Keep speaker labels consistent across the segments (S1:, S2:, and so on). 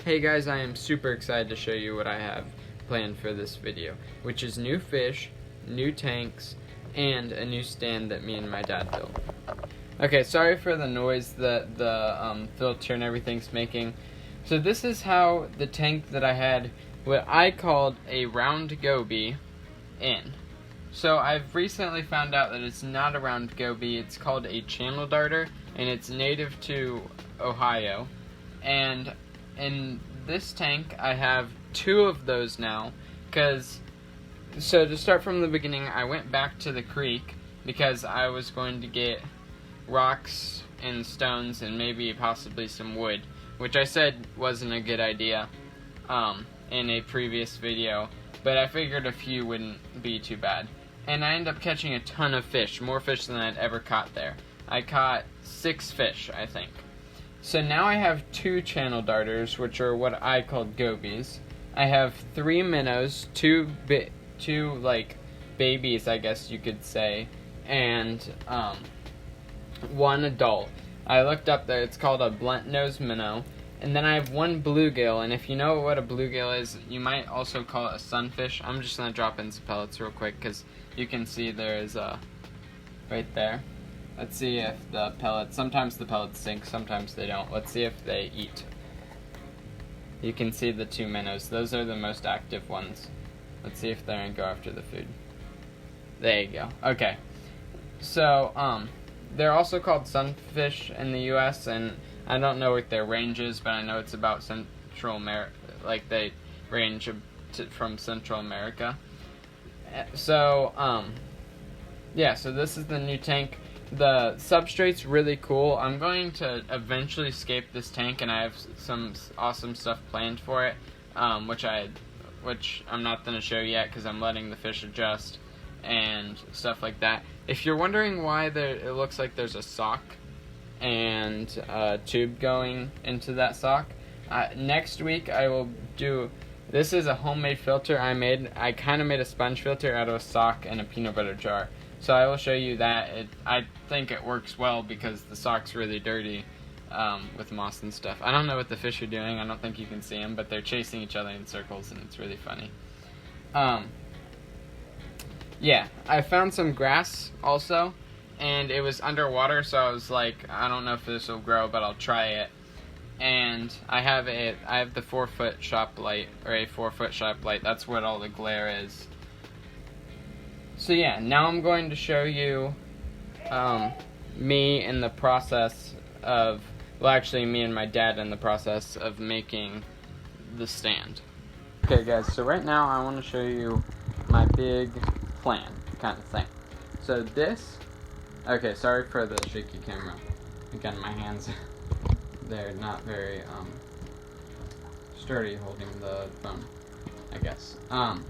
S1: Hey guys, I am super excited to show you what I have planned for this video, which is new fish, new tanks, and a new stand that me and my dad built. Okay, sorry for the noise that the filter and everything's making. So this is how the tank that I had, what I called a round goby, in. So I've recently found out that it's not a round goby, it's called a channel darter, and it's native to Ohio. And in this tank, I have 2 of those now, so to start from the beginning, I went back to the creek because I was going to get rocks and stones and maybe possibly some wood, which I said wasn't a good idea in a previous video, but I figured a few wouldn't be too bad. And I ended up catching a ton of fish, more fish than I'd ever caught there. I caught 6 fish, I think. So now I have 2 channel darters, which are what I called gobies. I have 3 minnows, 2 like babies, I guess you could say, and 1 adult. I looked up there; it's called a blunt nose minnow. And then I have 1 bluegill, and if you know what a bluegill is, you might also call it a sunfish. I'm just gonna drop in some pellets real quick because you can see there is a right there. Let's see if the pellets, sometimes the pellets sink, sometimes they don't. Let's see if they eat. You can see the 2 minnows. Those are the most active ones. Let's see if they're gonna go after the food. There you go. Okay. So, they're also called sunfish in the US, and I don't know what their range is, but I know it's about Central America, like they range from Central America. So, yeah, so this is the new tank. The substrate's really cool. I'm going to eventually escape this tank, and I have some awesome stuff planned for it, which I'm not going to show yet because I'm letting the fish adjust and stuff like that. If you're wondering why it looks like there's a sock and a tube going into that sock, next week I will do. This is a homemade filter I made. I kind of made a sponge filter out of a sock and a peanut butter jar. So I will show you that. I think it works well because the sock's really dirty with moss and stuff. I don't know what the fish are doing. I don't think you can see them, but they're chasing each other in circles, and it's really funny. Yeah, I found some grass also, and it was underwater, so I was like, I don't know if this will grow, but I'll try it. And I have the 4-foot shop light, or a 4-foot shop light. That's what all the glare is. So yeah, now I'm going to show you me in the process of, well, actually me and my dad in the process of making the stand. Okay guys, so right now I want to show you my big plan kind of thing. So this, okay, sorry for the shaky camera. Again, my hands, they're not very sturdy holding the phone, I guess.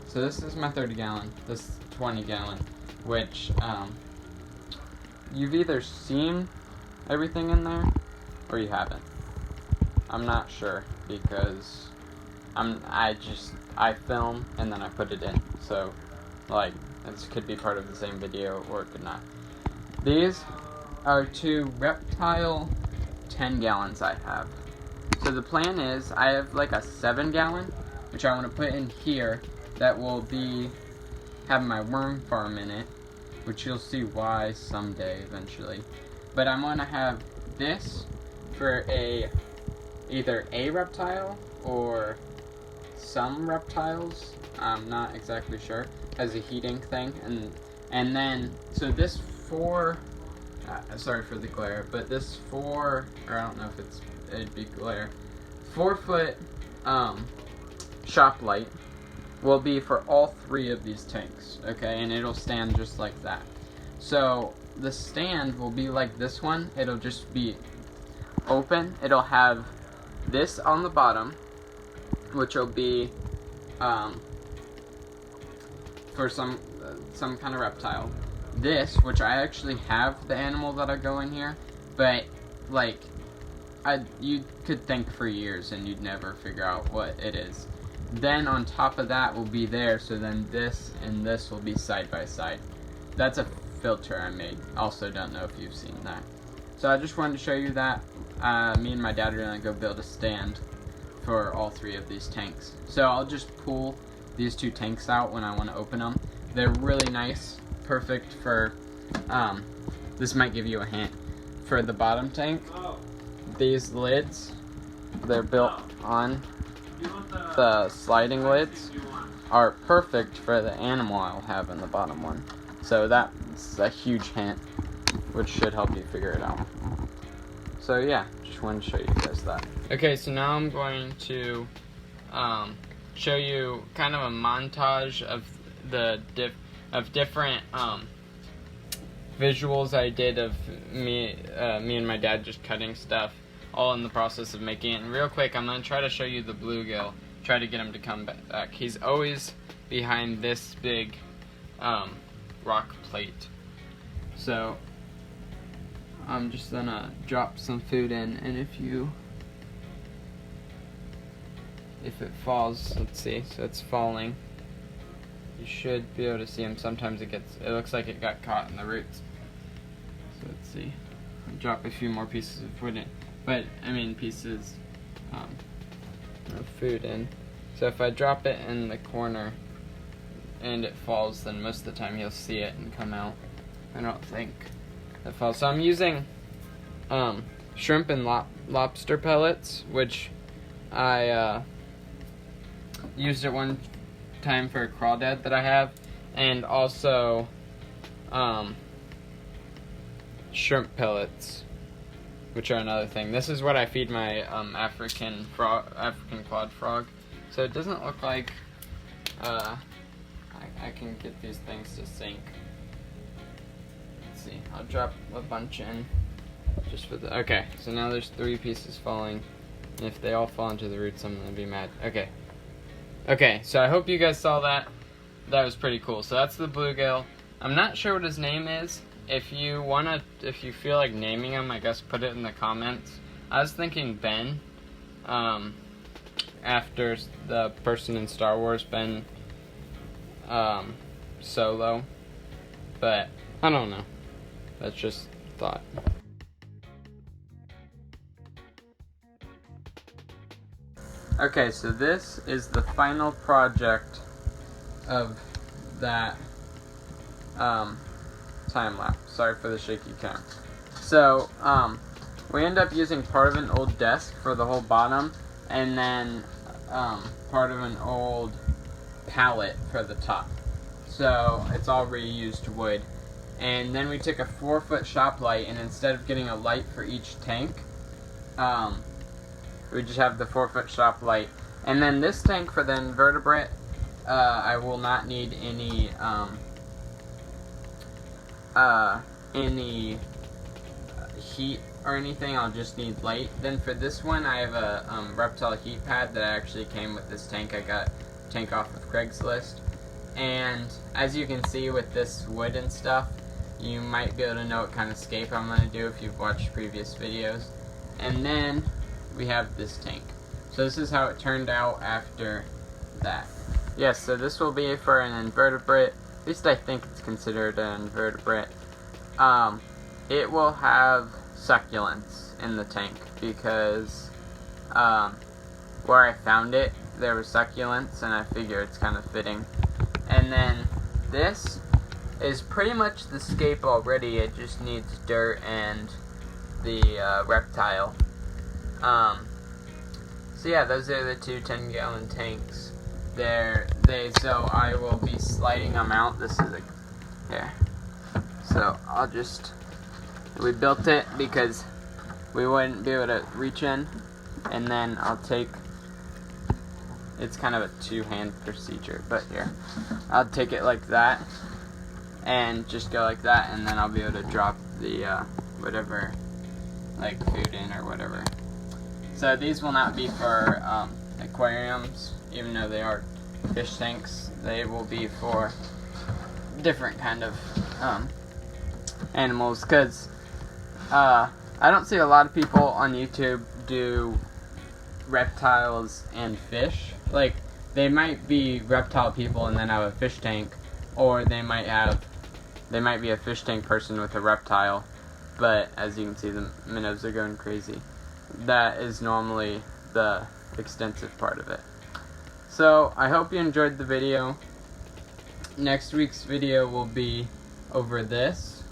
S1: So this is my 30 gallon, this 20 gallon, which you've either seen everything in there or you haven't. I'm not sure because I film and then I put it in, so like this could be part of the same video or it could not. These are 2 reptile 10 gallons I have. So the plan is I have like a 7 gallon which I want to put in here that will have my worm farm in it, which you'll see why someday eventually. But I'm going to have this for either a reptile or some reptiles, I'm not exactly sure, as a heating thing, and then so this 4 sorry for the glare, but this 4, or I don't know if it'd be glare, 4-foot shop light will be for all 3 of these tanks, okay, and it'll stand just like that. So the stand will be like this one. It'll just be open. It'll have this on the bottom, which will be for some kind of reptile. This, which I actually have the animal that'll go in here, but like you could think for years and you'd never figure out what it is. Then on top of that will be there, so then this and this will be side by side. That's a filter I made. Also don't know if you've seen that. So I just wanted to show you that. Me and my dad are going to go build a stand for all 3 of these tanks. So I'll just pull these 2 tanks out when I want to open them. They're really nice, perfect for, this might give you a hint. For the bottom tank, these lids, they're built on the sliding lids, are perfect for the animal I'll have in the bottom one. So that's a huge hint, which should help you figure it out. So yeah, just wanted to show you guys that. Okay, so now I'm going to show you kind of a montage of the different visuals I did of me and my dad just cutting stuff, all in the process of making it. And real quick, I'm going to try to show you the bluegill, try to get him to come back. He's always behind this big rock plate. So I'm just gonna drop some food in, and if it falls, let's see, so it's falling, you should be able to see him. Sometimes it looks like it got caught in the roots. So let's see, I'll drop a few more pieces of food in, but I mean pieces of food in. So if I drop it in the corner and it falls, then most of the time you'll see it and come out. I don't think that falls. So I'm using shrimp and lobster pellets, which I used at one time for a crawdad that I have, and also shrimp pellets, which are another thing. This is what I feed my African clawed frog. So it doesn't look like I can get these things to sink. Let's see, I'll drop a bunch in just for the, okay, so now there's 3 pieces falling, and if they all fall into the roots, I'm gonna be mad. Okay, so I hope you guys saw that. That was pretty cool. So that's the bluegill. I'm not sure what his name is. If you feel like naming him, I guess put it in the comments. I was thinking Ben, after the person in Star Wars, Ben Solo, but I don't know. That's just thought. Okay, so this is the final project of that time lapse. Sorry for the shaky cam. So we end up using part of an old desk for the whole bottom, and then part of an old pallet for the top. So it's all reused wood. And then we took a 4-foot shop light, and instead of getting a light for each tank, we just have the 4-foot shop light. And then this tank for the invertebrate, I will not need any heat or anything. I'll just need light. Then for this one, I have a reptile heat pad that actually came with this tank. I got the tank off of Craigslist. And as you can see with this wood and stuff, you might be able to know what kind of scape I'm going to do if you've watched previous videos. And then we have this tank. So this is how it turned out after that. Yes, so this will be for an invertebrate. At least I think it's considered an invertebrate. It will have succulents in the tank because where I found it, there were succulents, and I figure it's kind of fitting. And then this is pretty much the scape already. It just needs dirt and the reptile. So yeah, those are the 2 10-gallon tanks. So I will be sliding them out. This is here. So we built it because we wouldn't be able to reach in, and then I'll take, it's kind of a 2-hand procedure, but here, I'll take it like that, and just go like that, and then I'll be able to drop the, whatever, like food in or whatever. So these will not be for aquariums, even though they are fish tanks. They will be for different kind of animals, because I don't see a lot of people on YouTube do reptiles and fish. Like, they might be reptile people and then have a fish tank, or they might be a fish tank person with a reptile. But as you can see, the minnows are going crazy. That is normally the extensive part of it. So I hope you enjoyed the video. Next week's video will be over this.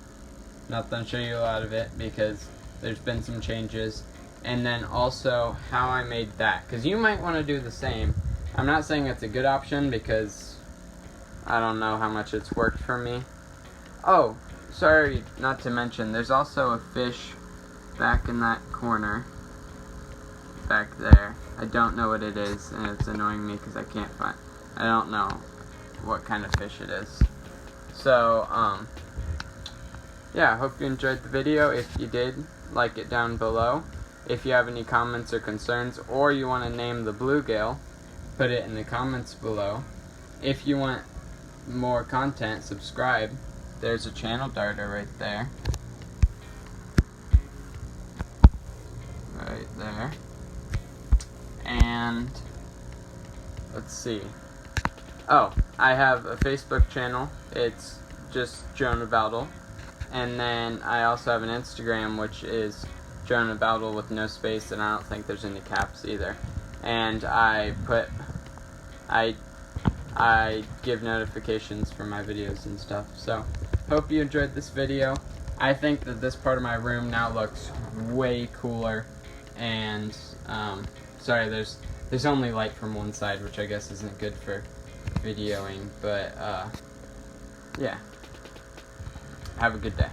S1: Not going to show you a lot of it because there's been some changes. And then also how I made that, because you might want to do the same. I'm not saying it's a good option because I don't know how much it's worked for me. Oh, sorry, not to mention, there's also a fish back in that corner. Back there. I don't know what it is, and it's annoying me because I don't know what kind of fish it is. So, yeah, I hope you enjoyed the video. If you did, like it down below. If you have any comments or concerns, or you want to name the bluegill, put it in the comments below. If you want more content, subscribe. There's a channel darter right there. Right there. And let's see. Oh, I have a Facebook channel. It's just Jonah Bowdle. And then I also have an Instagram, which is Jonah Bowdle with no space, and I don't think there's any caps either. And I give notifications for my videos and stuff. So, hope you enjoyed this video. I think that this part of my room now looks way cooler. And, sorry, there's only light from one side, which I guess isn't good for videoing. But, yeah. Have a good day.